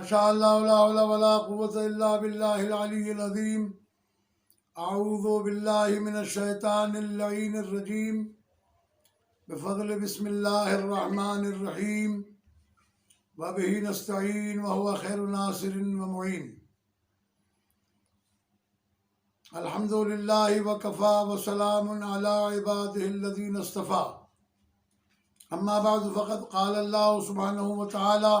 شاء اللہ لا حول ولا قوة الا باللہ العلی العظیم. اعوذ باللہ من الشیطان اللعین الرجیم. بفضل بسم اللہ الرحمن الرحیم. وبہ نستعین وهو خیر ناصر ومعین. الحمد للہ وکفا وسلام علی عبادہ الذین اصطفی. اما بعد فقد قال اللہ سبحانہ وتعالی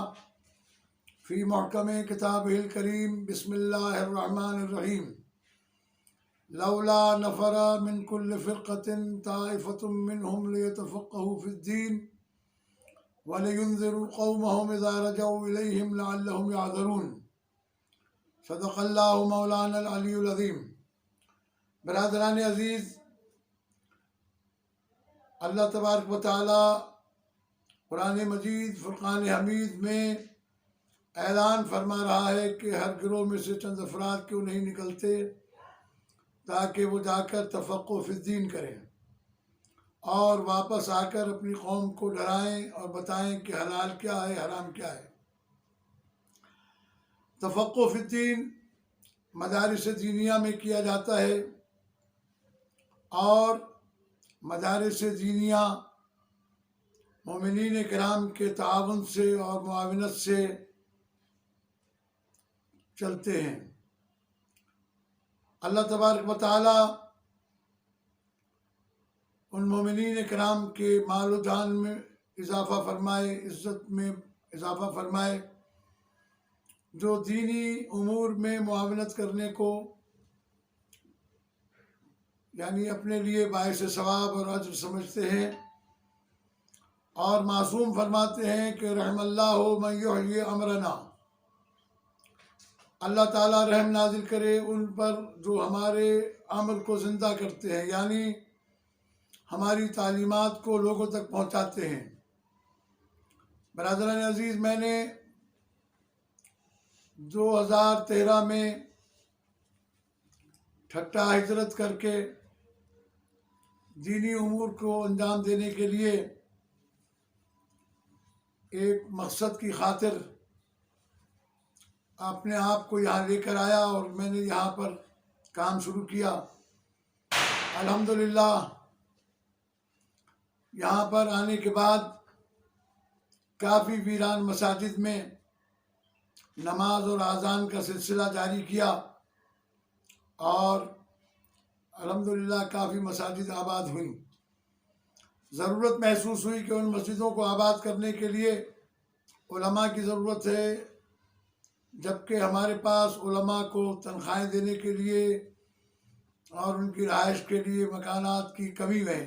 فی محکم کتابہ الکریم. بسم اللہ الرحمن الرحیم. لولا نفر من کل فرقۃ طائفۃ منہم لیتفقہوا فی الدین ولینذروا قومہم اذا رجعوا الیہم لعلہم یحذرون. صدق اللہ مولانا العلی العظیم. برادران عزیز، اللہ تبارک و تعالی قرآن مجید فرقان حمید میں اعلان فرما رہا ہے کہ ہر گروہ میں سے چند افراد کیوں نہیں نکلتے تاکہ وہ جا کر تفقہ فی الدین کریں اور واپس آ کر اپنی قوم کو ڈرائیں اور بتائیں کہ حلال کیا ہے، حرام کیا ہے. تفقہ فی الدین مدارس دینیہ میں کیا جاتا ہے اور مدارس دینیہ مومنین کرام کے تعاون سے اور معاونت سے چلتے ہیں. اللہ تبارک و تعالی ان مومنین کرام کے مال و جان میں اضافہ فرمائے، عزت میں اضافہ فرمائے، جو دینی امور میں معاونت کرنے کو یعنی اپنے لیے باعث ثواب اور اجر سمجھتے ہیں، اور معصوم فرماتے ہیں کہ رحم اللہ من یحیی امرنا. اللہ تعالیٰ رحم نازل کرے ان پر جو ہمارے امر کو زندہ کرتے ہیں، یعنی ہماری تعلیمات کو لوگوں تک پہنچاتے ہیں. برادران عزیز، میں نے 2013 میں ٹھٹہ ہجرت کر کے دینی امور کو انجام دینے کے لیے ایک مقصد کی خاطر اپنے آپ کو یہاں لے کر آیا اور میں نے یہاں پر کام شروع کیا. الحمدللہ یہاں پر آنے کے بعد کافی ویران مساجد میں نماز اور اذان کا سلسلہ جاری کیا اور الحمدللہ کافی مساجد آباد ہوئیں. ضرورت محسوس ہوئی کہ ان مسجدوں کو آباد کرنے کے لیے علماء کی ضرورت ہے، جبکہ ہمارے پاس علماء کو تنخواہیں دینے کے لیے اور ان کی رہائش کے لیے مکانات کی کمی ہے،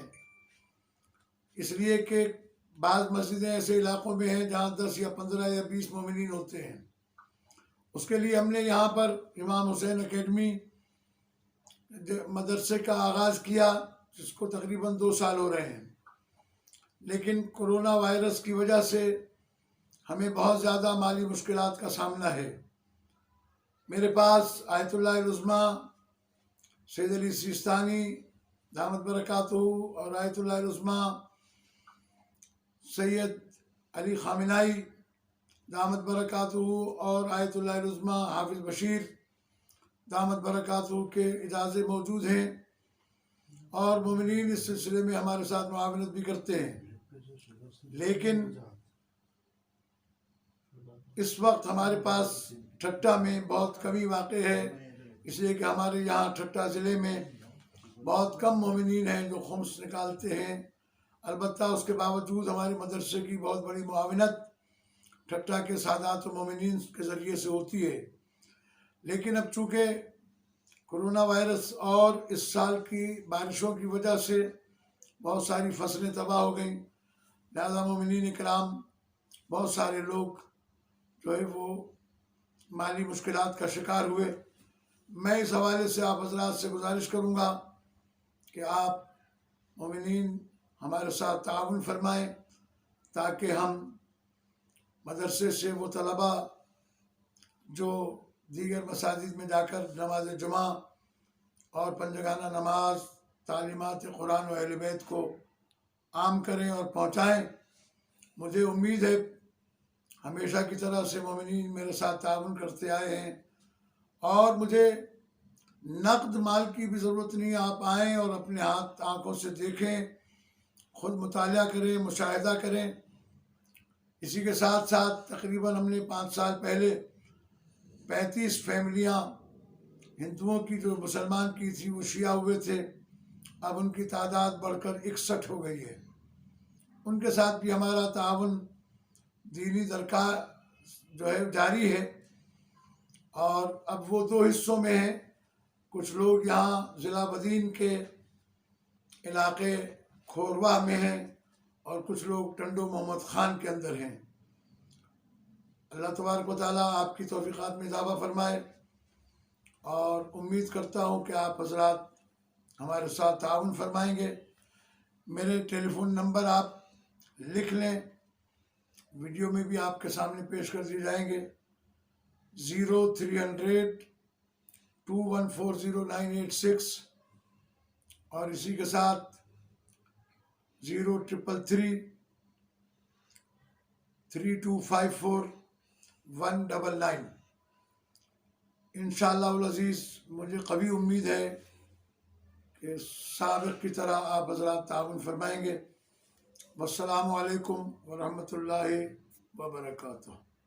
اس لیے کہ بعض مسجدیں ایسے علاقوں میں ہیں جہاں 10 یا 15 یا 20 مومنین ہوتے ہیں. اس کے لیے ہم نے یہاں پر امام حسین اکیڈمی مدرسے کا آغاز کیا، جس کو تقریباً 2 سال ہو رہے ہیں. لیکن کرونا وائرس کی وجہ سے ہمیں بہت زیادہ مالی مشکلات کا سامنا ہے. میرے پاس آیت اللہ العظمیٰ سید علی سیستانی دامت برکاتہ اور آیت اللہ العظمیٰ سید علی خامنائی دامت برکاتہ اور آیت اللہ العظمیٰ حافظ بشیر دامت برکاتہ کے اجازے موجود ہیں، اور مومنین اس سلسلے میں ہمارے ساتھ معاونت بھی کرتے ہیں. لیکن اس وقت ہمارے پاس ٹھٹہ میں بہت کمی واقع ہے، اس لیے کہ ہمارے یہاں ٹھٹہ ضلع میں بہت کم مومنین ہیں جو خمس نکالتے ہیں. البتہ اس کے باوجود ہمارے مدرسے کی بہت بڑی معاونت ٹھٹہ کے سادات و مومنین کے ذریعے سے ہوتی ہے. لیکن اب چونکہ کرونا وائرس اور اس سال کی بارشوں کی وجہ سے بہت ساری فصلیں تباہ ہو گئیں، لہذا مومنین کرام بہت سارے لوگ جو ہے وہ مالی مشکلات کا شکار ہوئے. میں اس حوالے سے آپ حضرات سے گزارش کروں گا کہ آپ مومنین ہمارے ساتھ تعاون فرمائیں تاکہ ہم مدرسے سے وہ طلباء جو دیگر مساجد میں جا کر نماز جمعہ اور پنجگانہ نماز، تعلیمات قرآن و اہل بیت کو عام کریں اور پہنچائیں. مجھے امید ہے ہمیشہ کی طرح سے مومنین میرے ساتھ تعاون کرتے آئے ہیں، اور مجھے نقد مال کی بھی ضرورت نہیں، آپ آئیں اور اپنے ہاتھ آنکھوں سے دیکھیں، خود مطالعہ کریں، مشاہدہ کریں۔ اسی کے ساتھ ساتھ تقریباً ہم نے 5 سال پہلے 35 فیملیاں ہندوؤں کی جو مسلمان کی تھی وہ شیعہ ہوئے تھے، اب ان کی تعداد بڑھ کر 61 ہو گئی ہے۔ ان کے ساتھ بھی ہمارا تعاون دینی درکار جو ہے جاری ہے، اور اب وہ 2 حصوں میں ہیں۔ کچھ لوگ یہاں ضلع بدین کے علاقے کھوروا میں ہیں، اور کچھ لوگ ٹنڈو محمد خان کے اندر ہیں۔ اللہ تبارک و تعالیٰ آپ کی توفیقات میں اضافہ فرمائے، اور امید کرتا ہوں کہ آپ حضرات ہمارے ساتھ تعاون فرمائیں گے۔ میرے ٹیلی فون نمبر آپ لکھ لیں، ویڈیو میں بھی آپ کے سامنے پیش کر دیے جائیں گے۔ 0300 2140986، اور اسی کے ساتھ 0333 3254 199۔ انشاءاللہ العزیز مجھے قوی امید ہے کہ سابق کی طرح آپ حضرات تعاون فرمائیں گے۔ والسلام علیکم ورحمۃ اللہ وبرکاتہ۔